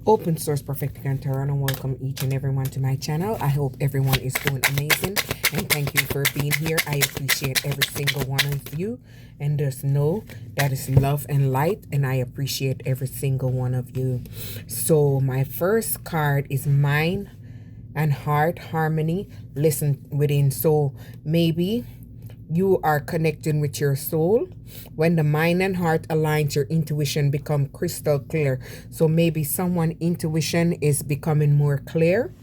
Open Source Perfecting and Tarot, and welcome each and everyone to my channel. I hope everyone is doing amazing, and thank you for being here. I appreciate every single one of you, and just know that is love and light, and I appreciate every single one of you. So my first card is Mind and Heart Harmony. Listen within. So maybe you are connecting with your soul. When the mind and heart aligns, your intuition become crystal clear. So maybe someone intuition is becoming more clear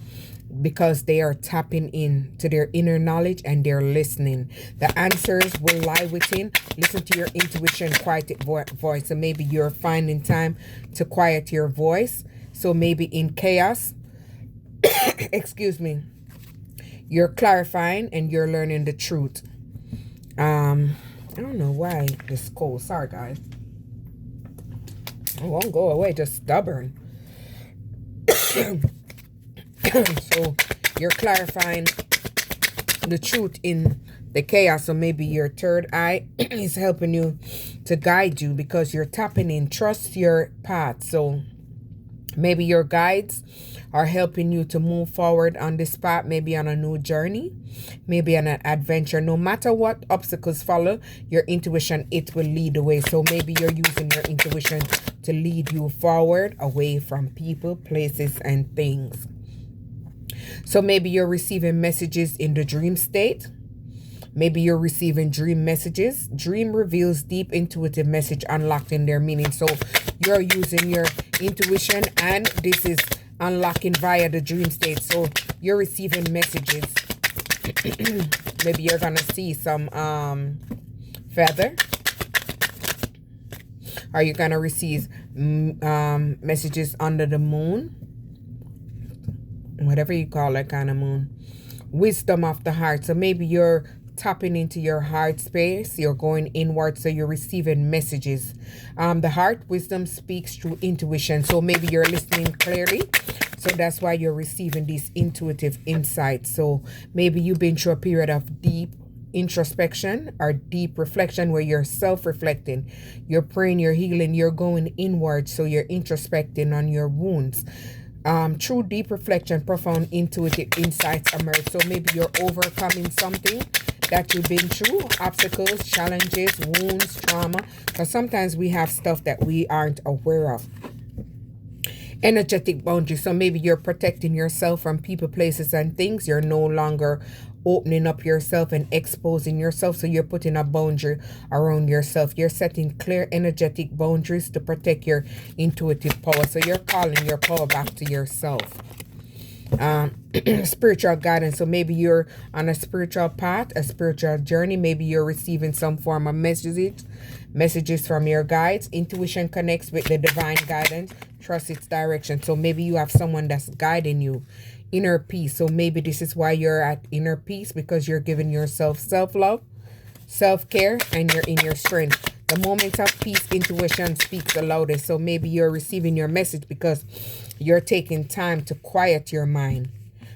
because they are tapping in to their inner knowledge and they're listening. The answers will lie within. Listen to your intuition, quiet voice. So maybe you're finding time to quiet your voice. So maybe in chaos, excuse me, you're clarifying and you're learning the truth. I don't know why this cold. Sorry, guys. It won't go away. Just stubborn. So you're clarifying the truth in the chaos. So maybe your third eye is helping you to guide you because you're tapping in. Trust your path. So maybe your guides are helping you to move forward on this path, maybe on a new journey, maybe on an adventure. No matter what obstacles follow, your intuition, it will lead the way. So maybe you're using your intuition to lead you forward away from people, places, and things. So maybe you're receiving messages in the dream state. Maybe you're receiving dream messages. Dream reveals deep intuitive message unlocked in their meaning. So you're using your intuition, and this is unlocking via the dream state. So you're receiving messages. Maybe you're gonna see some feather. Are you gonna receive messages under the moon? Whatever you call that kind of moon. Wisdom of the heart. So maybe you're tapping into your heart space. You're going inward, so you're receiving messages. The heart wisdom speaks through intuition. So maybe you're listening clearly. So that's why you're receiving these intuitive insights. So maybe you've been through a period of deep introspection or deep reflection where you're self-reflecting. You're praying, you're healing, you're going inward. So you're introspecting on your wounds. Through deep reflection, profound intuitive insights emerge. So maybe you're overcoming something that you've been through, obstacles, challenges, wounds, trauma. Because sometimes we have stuff that we aren't aware of. Energetic boundaries. So maybe you're protecting yourself from people, places, and things. You're no longer opening up yourself and exposing yourself. So you're putting a boundary around yourself. You're setting clear energetic boundaries to protect your intuitive power. So you're calling your power back to yourself. Spiritual guidance. So maybe you're on a spiritual path, a spiritual journey. Maybe you're receiving some form of messages from your guides. Intuition connects with the divine guidance. Trust its direction. So maybe you have someone that's guiding you. Inner peace. So maybe this is why you're at inner peace, because you're giving yourself self-love, self-care, and you're in your strength. The moment of peace, intuition speaks the loudest. So maybe you're receiving your message because you're taking time to quiet your mind.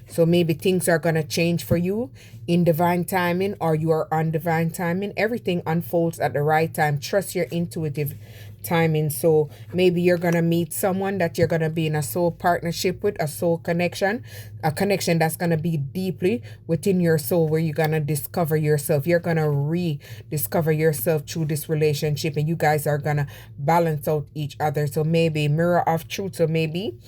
So maybe things are going to change for you in divine timing, or you are on divine timing. Everything unfolds at the right time. Trust your intuitive timing. So maybe you're going to meet someone that you're going to be in a soul partnership with, a soul connection, a connection that's going to be deeply within your soul, where you're going to discover yourself. You're going to rediscover yourself through this relationship, and you guys are going to balance out each other. So maybe mirror of truth. So maybe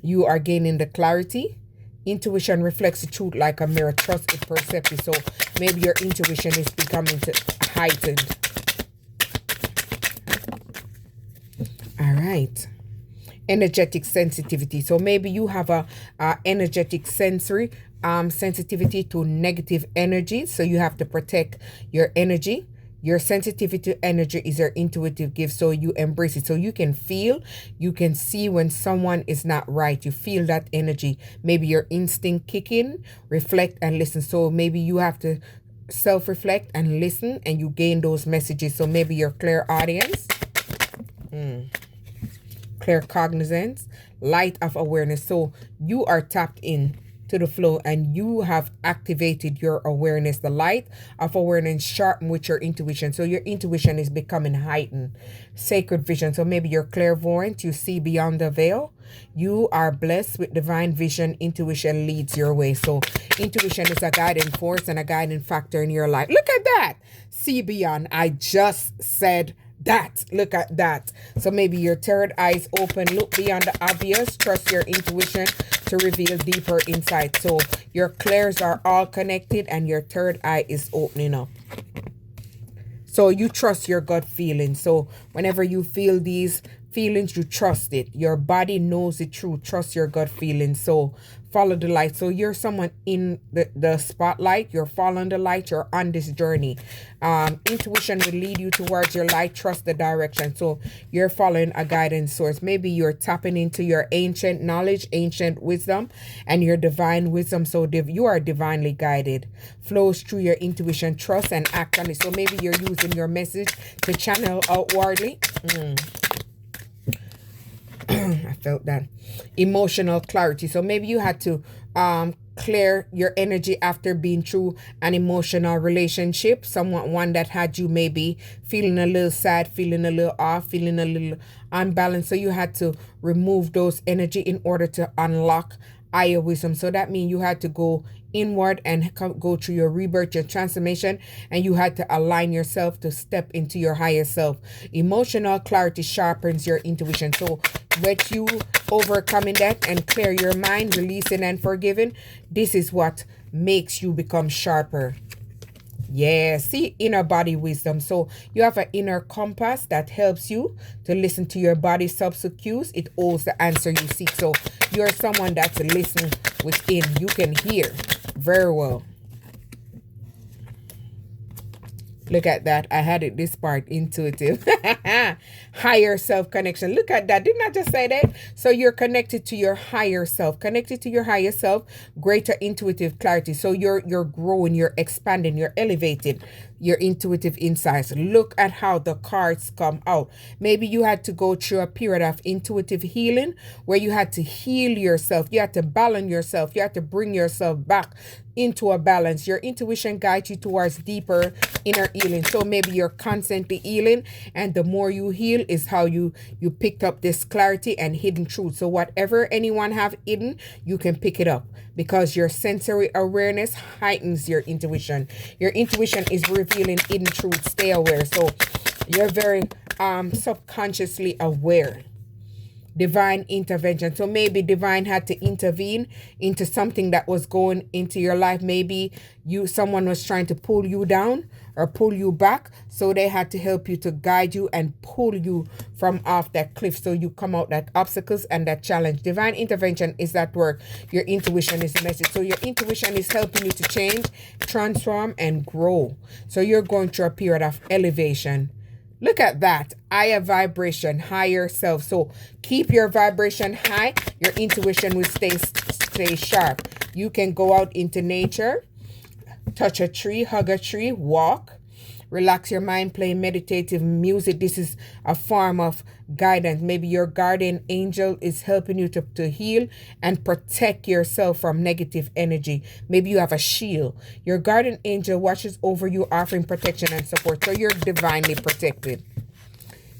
you are gaining the clarity. Intuition reflects the truth like a mirror. Trust is perceptive. So maybe your intuition is becoming heightened. All right. Energetic sensitivity. So maybe you have a energetic sensory sensitivity to negative energy. So you have to protect your energy. Your sensitivity to energy is your intuitive gift, so you embrace it. So you can feel, you can see when someone is not right. You feel that energy. Maybe your instinct kick in, reflect and listen. So maybe you have to self-reflect and listen, and you gain those messages. So maybe your clairaudience, clear cognizance, light of awareness. So you are tapped in to the flow, and you have activated your awareness. The light of awareness sharpened with your intuition. So your intuition is becoming heightened. Sacred vision. So maybe you're clairvoyant, you see beyond the veil. You are blessed with divine vision. Intuition leads your way. So intuition is a guiding force and a guiding factor in your life. Look at that. See beyond. I just said that. Look at that. So maybe your third eye is open. Look beyond the obvious. Trust your intuition to reveal deeper insight. So your clairs are all connected and your third eye is opening up. So you trust your gut feeling. So whenever you feel these feelings, you trust it. Your body knows the truth. Trust your gut feeling. So follow the light. So you're someone in the spotlight. You're following the light. You're on this journey. Intuition will lead you towards your light. Trust the direction. So you're following a guidance source. Maybe you're tapping into your ancient knowledge, ancient wisdom, and your divine wisdom. So you are divinely guided. Flows through your intuition. Trust and act on it. So maybe you're using your message to channel outwardly. I felt that. Emotional clarity. So maybe you had to clear your energy after being through an emotional relationship. One that had you maybe feeling a little sad, feeling a little off, feeling a little unbalanced. So you had to remove those energy in order to unlock higher wisdom. So that means you had to go inward and go through your rebirth, your transformation, and you had to align yourself to step into your higher self. Emotional clarity sharpens your intuition. So with you overcoming that and clear your mind, releasing and forgiving, this is what makes you become sharper. Yeah, see, inner body wisdom. So you have an inner compass that helps you to listen to your body's subtle cues. It holds the answer you seek. So you're someone that's listening within. You can hear very well. Look at that. I had it this part, intuitive. Higher self connection. Look at that. Didn't I just say that? So you're connected to your higher self. Connected to your higher self, greater intuitive clarity. So you're growing, you're expanding, you're elevated your intuitive insights. Look at how the cards come out. Maybe you had to go through a period of intuitive healing where you had to heal yourself. You had to balance yourself. You had to bring yourself back into a balance. Your intuition guides you towards deeper inner healing. So maybe you're constantly healing, and the more you heal is how you picked up this clarity and hidden truth. So whatever anyone have hidden, you can pick it up because your sensory awareness heightens your intuition. Your intuition is revealing hidden truth. Stay aware. So you're very subconsciously aware. Divine intervention. So maybe divine had to intervene into something that was going into your life. Maybe someone was trying to pull you down or pull you back. So they had to help you, to guide you and pull you from off that cliff. So you come out that obstacles and that challenge. Divine intervention is at work. Your intuition is the message. So your intuition is helping you to change, transform, and grow. So you're going through a period of elevation. Look at that. Higher vibration, higher self. So keep your vibration high. Your intuition will stay sharp. You can go out into nature, touch a tree, hug a tree, walk, relax your mind, play meditative music. This is a form of guidance. Maybe your guardian angel is helping you to heal and protect yourself from negative energy. Maybe you have a shield. Your guardian angel watches over you, offering protection and support. So you're divinely protected.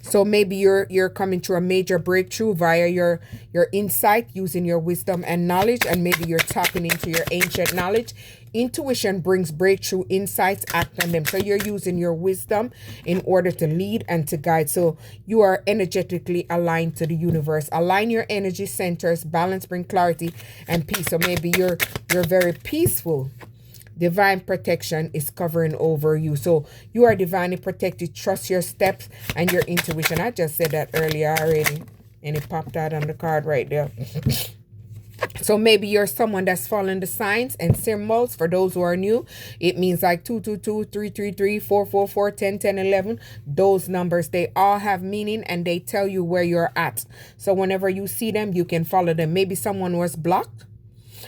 So maybe you're coming through a major breakthrough via your insight, using your wisdom and knowledge, and maybe you're tapping into your ancient knowledge. Intuition brings breakthrough insights, act on them. So you're using your wisdom in order to lead and to guide. So you are energetically aligned to the universe. Align your energy centers, balance, bring clarity and peace. So maybe you're very peaceful. Divine protection is covering over you. So you are divinely protected. Trust your steps and your intuition. I just said that earlier already, and it popped out on the card right there. So maybe you're someone that's following the signs and symbols. For those who are new, it means like 222, 333, 444, 10, 10, 11. Those numbers, they all have meaning and they tell you where you're at. So whenever you see them, you can follow them. Maybe someone was blocked,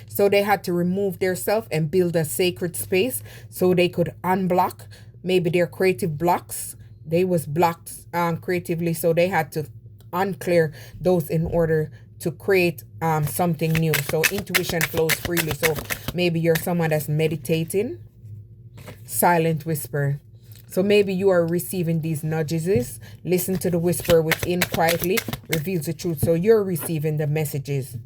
so they had to remove their self and build a sacred space so they could unblock maybe their creative blocks. They was blocked creatively, so they had to unclear those in order to create something new. So intuition flows freely. So maybe you're someone that's meditating. Silent whisper. So maybe you are receiving these nudges. Listen to the whisper within quietly, reveals the truth. So you're receiving the messages.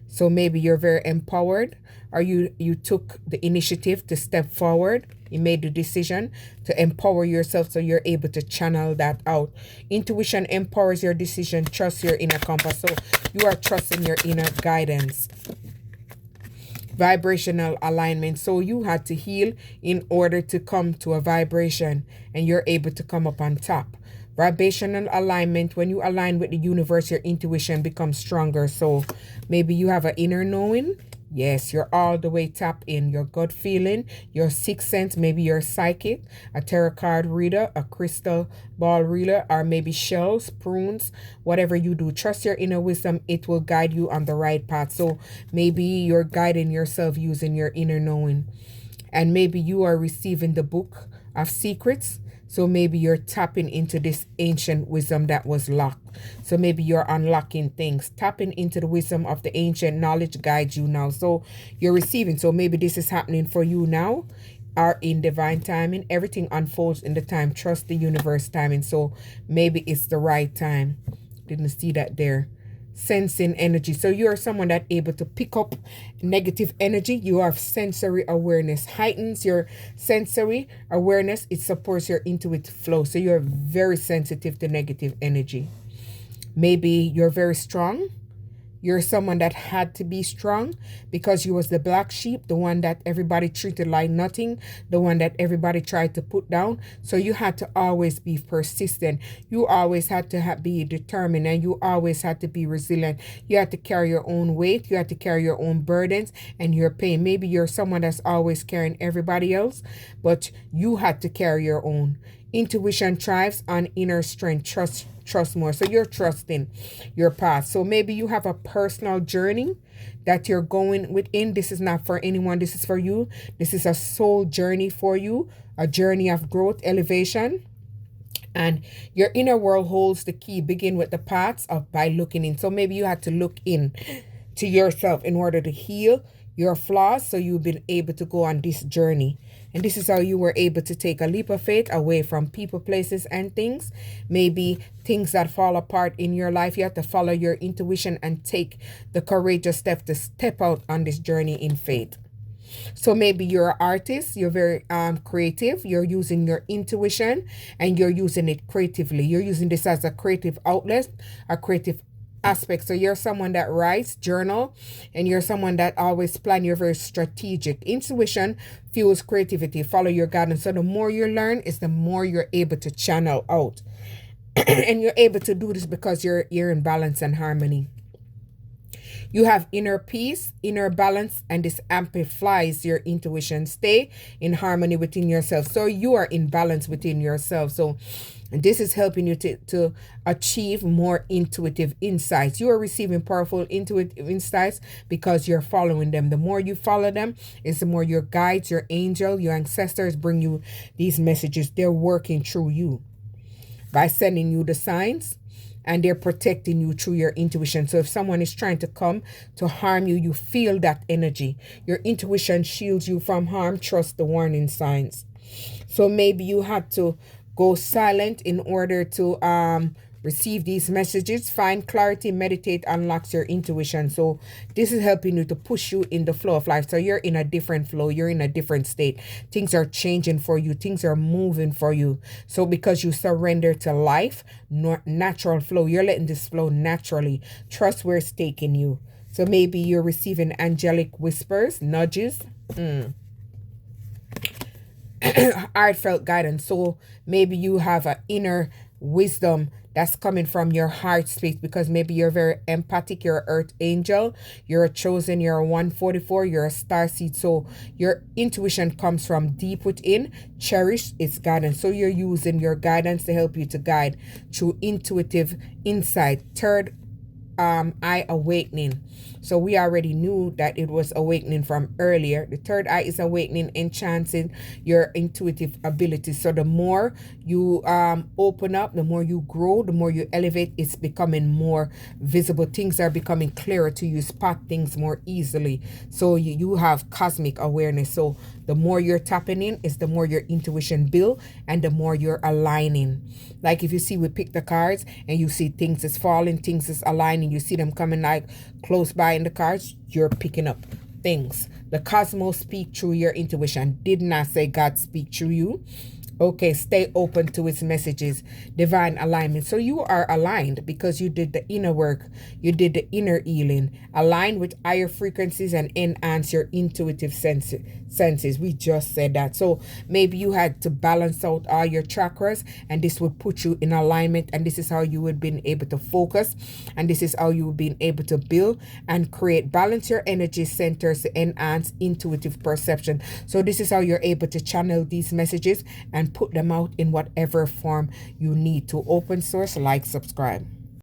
So maybe you're very empowered, or you took the initiative to step forward. You made the decision to empower yourself, so you're able to channel that out. Intuition empowers your decision. Trust your inner compass. So you are trusting your inner guidance. Vibrational alignment. So you had to heal in order to come to a vibration, and you're able to come up on top. Vibrational alignment. When you align with the universe, your intuition becomes stronger. So maybe you have an inner knowing. Yes, you're all the way tapped in. Your gut feeling, your sixth sense. Maybe you're psychic, a tarot card reader, a crystal ball reader, or maybe shells, prunes, whatever you do. Trust your inner wisdom. It will guide you on the right path. So maybe you're guiding yourself using your inner knowing. And maybe you are receiving the book of secrets. So maybe you're tapping into this ancient wisdom that was locked. So maybe you're unlocking things. Tapping into the wisdom of the ancient knowledge guides you now. So you're receiving. So maybe this is happening for you now, or in divine timing. Everything unfolds in the time. Trust the universe timing. So maybe it's the right time. Didn't see that there. Sensing energy. So you are someone that able to pick up negative energy. You have sensory awareness. Heightens your sensory awareness. It supports your intuitive flow. So you're very sensitive to negative energy. Maybe you're very strong. You're someone that had to be strong because you was the black sheep, the one that everybody treated like nothing, the one that everybody tried to put down. So you had to always be persistent. You always had to be determined, and you always had to be resilient. You had to carry your own weight. You had to carry your own burdens and your pain. Maybe you're someone that's always carrying everybody else, but you had to carry your own. Intuition thrives on inner strength. Trust more. So you're trusting your path. So maybe you have a personal journey that you're going within. This is not for anyone. This is for you. This is a soul journey for you, a journey of growth, elevation. And your inner world holds the key. Begin with the paths of by looking in. So maybe you had to look in to yourself in order to heal your flaws, so you've been able to go on this journey. And this is how you were able to take a leap of faith away from people, places, and things. Maybe things that fall apart in your life. You have to follow your intuition and take the courageous step to step out on this journey in faith. So maybe you're an artist, you're very creative, you're using your intuition and you're using it creatively. You're using this as a creative outlet, a creative aspect. So you're someone that writes, journal, and you're someone that always plan. You're very strategic. Intuition fuels creativity. Follow your guidance. So the more you learn is the more you're able to channel out. And you're able to do this because you're in balance and harmony. You have inner peace, inner balance, and this amplifies your intuition. Stay in harmony within yourself. So you are in balance within yourself. So this is helping you to achieve more intuitive insights. You are receiving powerful intuitive insights because you're following them. The more you follow them, is the more your guides, your angel, your ancestors bring you these messages. They're working through you by sending you the signs, and they're protecting you through your intuition. So if someone is trying to come to harm you, you feel that energy. Your intuition shields you from harm. Trust the warning signs. So maybe you had to go silent in order to receive these messages. Find clarity, meditate, unlocks your intuition. So this is helping you to push you in the flow of life. So you're in a different flow. You're in a different state. Things are changing for you. Things are moving for you. So because you surrender to life, natural flow, you're letting this flow naturally. Trust where it's taking you. So maybe you're receiving angelic whispers, nudges. Heartfelt guidance. So maybe you have an inner wisdom that's coming from your heart space, because maybe you're very empathic, you're an earth angel, you're a chosen, you're a 144, you're a star seed. So your intuition comes from deep within. Cherish its guidance. So you're using your guidance to help you to guide through intuitive insight. Third eye awakening. So we already knew that it was awakening from earlier. The third eye is awakening, enhancing your intuitive abilities. So the more you open up, the more you grow, the more you elevate, it's becoming more visible. Things are becoming clearer to you, spot things more easily. So you have cosmic awareness. So the more you're tapping in is the more your intuition build and the more you're aligning. Like if you see, we pick the cards and you see things is falling, things is aligning, you see them coming like close by in the cards, you're picking up things. The cosmos speak through your intuition. Did not say God speak through you. Okay, stay open to its messages, divine alignment. So you are aligned because you did the inner work, you did the inner healing, align with higher frequencies and enhance your intuitive senses. We just said that. So maybe you had to balance out all your chakras, and this would put you in alignment, and this is how you would be able to focus, and this is how you would be able to build and create, balance your energy centers to enhance intuitive perception. So this is how you're able to channel these messages and put them out in whatever form you need to. Open source, like, subscribe.